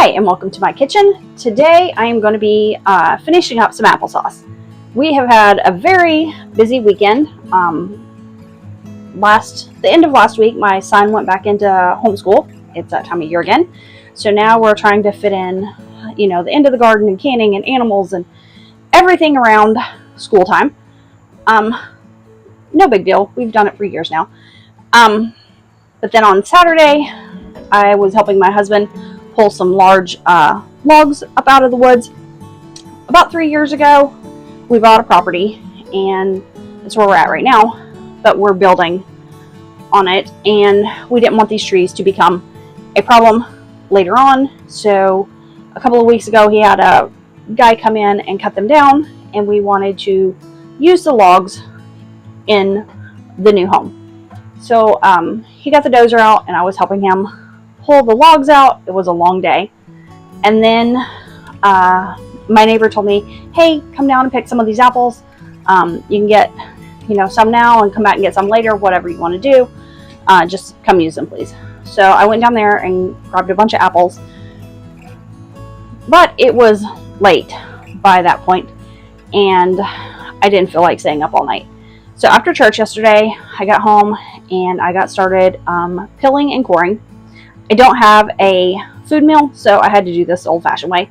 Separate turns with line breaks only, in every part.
Hi, and welcome to my kitchen. Today I am going to be finishing up some applesauce. We have had a very busy weekend. The end of last week, my son went back into homeschool. It's that time of year again. So now we're trying to fit in, the end of the garden and canning and animals and everything around school time. No big deal. We've done it for years now. But then on Saturday, I was helping my husband pull some large logs up out of the woods. About 3 years ago, we bought a property, and that's where we're at right now, but we're building on it, and we didn't want these trees to become a problem later on. So a couple of weeks ago, he had a guy come in and cut them down, and we wanted to use the logs in the new home. So he got the dozer out, and I was helping him pull the logs out. It was a long day. And then my neighbor told me, hey, come down and pick some of these apples. You can get some now and come back and get some later, whatever you want to do. Just come use them, please. So I went down there and grabbed a bunch of apples, but it was late by that point, and I didn't feel like staying up all night. So after church yesterday, I got home and I got started pilling and coring. I don't have a food mill, so I had to do this old-fashioned way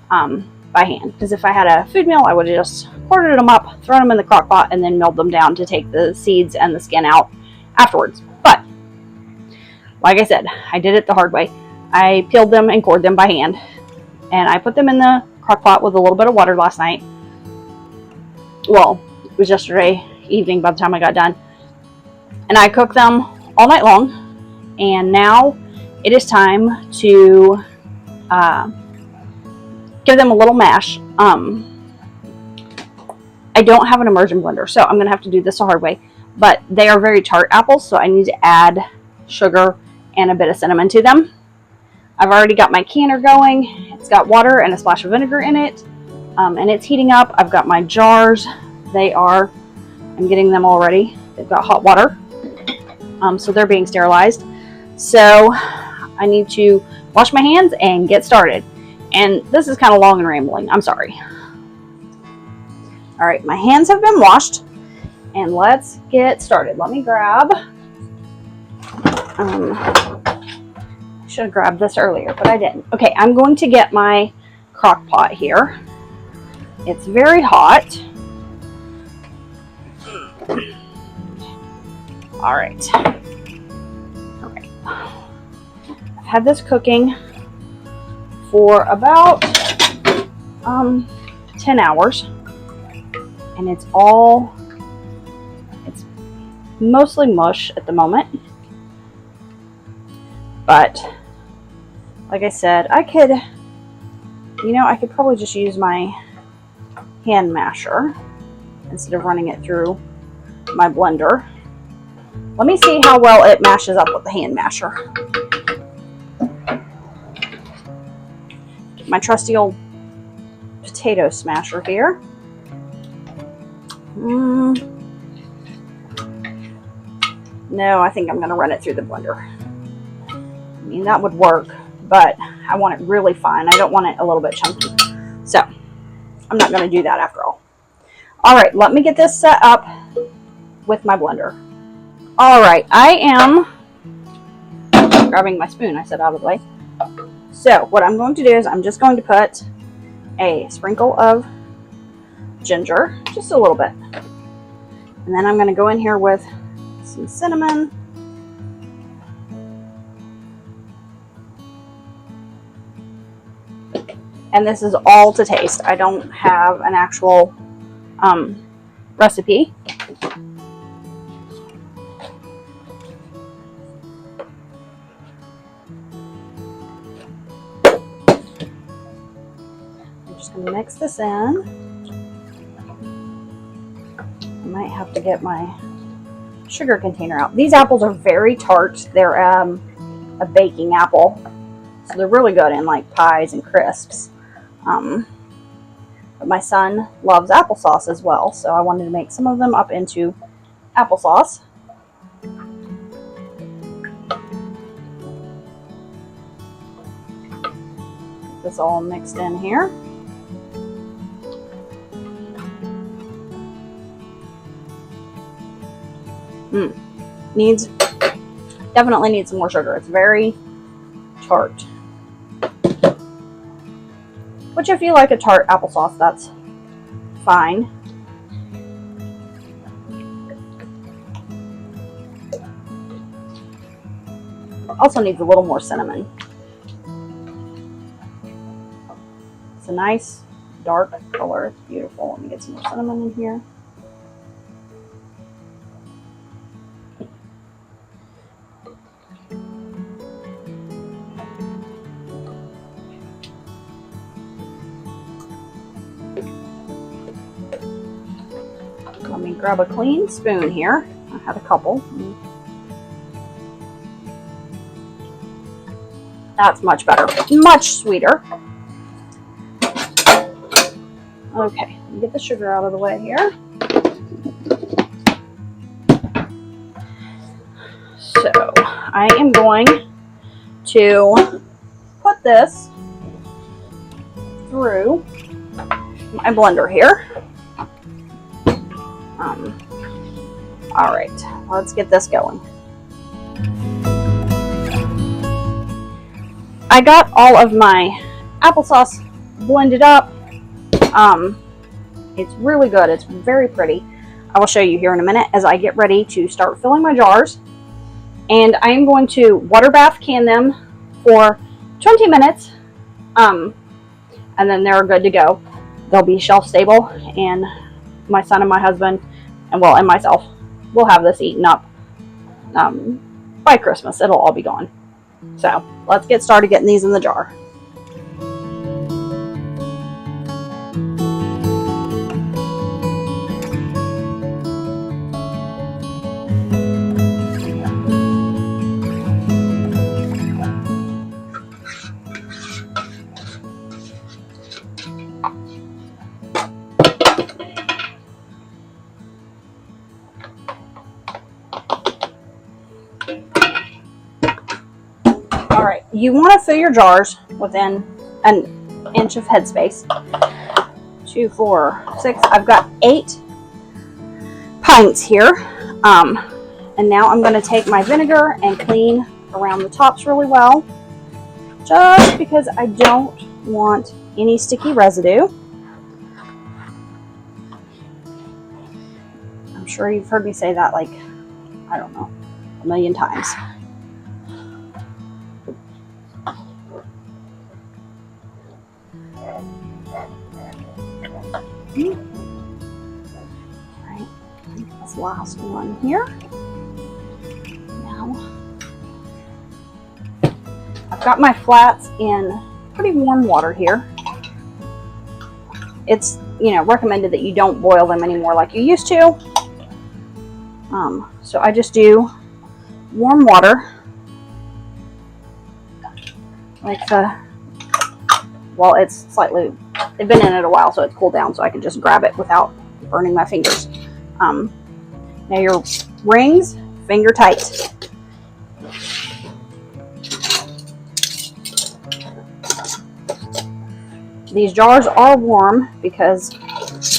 by hand. Because if I had a food mill, I would have just quartered them up, thrown them in the crock pot, and then milled them down to take the seeds and the skin out afterwards. But, like I said, I did it the hard way. I peeled them and cored them by hand. And I put them in the crock pot with a little bit of water last night. Well, it was yesterday evening by the time I got done. And I cooked them all night long. And now it is time to give them a little mash. I don't have an immersion blender, so I'm going to have to do this the hard way. But they are very tart apples, so I need to add sugar and a bit of cinnamon to them. I've already got my canner going. It's got water and a splash of vinegar in it, and it's heating up. I've got my jars. I'm getting them all ready. They've got hot water, so they're being sterilized. So I need to wash my hands and get started. And this is kind of long and rambling. I'm sorry. All right, my hands have been washed, and let's get started. Let me grab, I should have grabbed this earlier, but I didn't. Okay, I'm going to get my crock pot here. It's very hot. All right. Okay. I've had this cooking for about 10 hours, and it's mostly mush at the moment. But like I said, I could probably just use my hand masher instead of running it through my blender. Let me see how well it mashes up with the hand masher. Get my trusty old potato smasher here. No, I think I'm going to run it through the blender. I mean, that would work, but I want it really fine. I don't want it a little bit chunky. So I'm not going to do that after all. All right, let me get this set up with my blender. All right, I am grabbing my spoon, I said, out of the way. So what I'm going to do is I'm just going to put a sprinkle of ginger, just a little bit. And then I'm going to go in here with some cinnamon. And this is all to taste. I don't have an actual recipe. I'm just going to mix this in. I might have to get my sugar container out. These apples are very tart. They're a baking apple, so they're really good in like pies and crisps. But my son loves applesauce as well, so I wanted to make some of them up into applesauce. this all mixed in here. Definitely needs some more sugar. It's very tart. Which if you like a tart applesauce, that's fine. Also needs a little more cinnamon. It's a nice dark color. It's beautiful. Let me get some more cinnamon in here. Let me grab a clean spoon here. I had a couple. That's much better. Much sweeter. Okay, let me get the sugar out of the way here. So, I am going to put this through my blender here. All right, let's get this going. I got all of my applesauce blended up. It's really good. It's very pretty. I will show you here in a minute as I get ready to start filling my jars. And I am going to water bath can them for 20 minutes. And then they're good to go. They'll be shelf stable, and my son and my husband and myself will have this eaten up by Christmas. It'll all be gone. So let's get started getting these in the jar. Alright, you want to fill your jars within an inch of headspace. 2, 4, 6. I've got 8 pints here. And now I'm going to take my vinegar and clean around the tops really well. Just because I don't want any sticky residue. I'm sure you've heard me say that like, I don't know, a million times. Alright, this last one here. Now, I've got my flats in pretty warm water here. It's, recommended that you don't boil them anymore like you used to. So I just do warm water. Well, it's slightly, they've been in it a while, so it's cooled down, so I can just grab it without burning my fingers. Now your rings, finger tight. These jars are warm because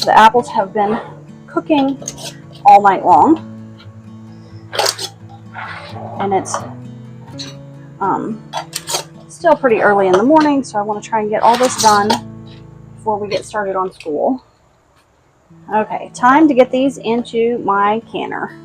the apples have been cooking all night long. And it's still pretty early in the morning, so I want to try and get all this done before we get started on school. Okay, time to get these into my canner.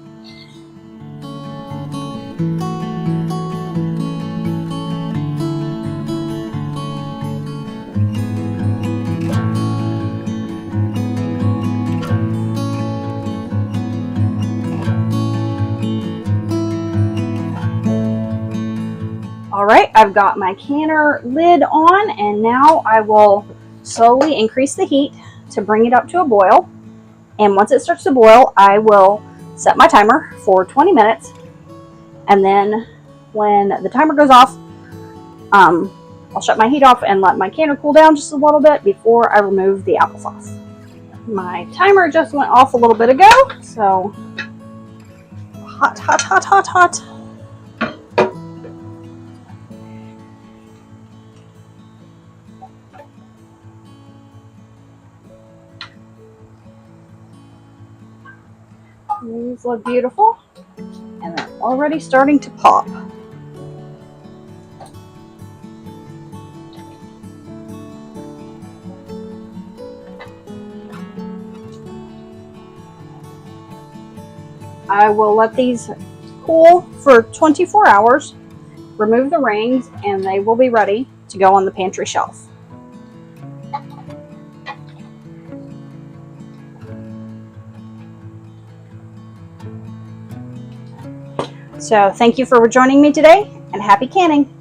Alright, I've got my canner lid on, and now I will slowly increase the heat to bring it up to a boil. And once it starts to boil, I will set my timer for 20 minutes. And then when the timer goes off, I'll shut my heat off and let my canner cool down just a little bit before I remove the applesauce. My timer just went off a little bit ago, so hot, hot, hot, hot, hot. These look beautiful, and they're already starting to pop. I will let these cool for 24 hours, remove the rings, and they will be ready to go on the pantry shelf. So thank you for joining me today, and happy canning!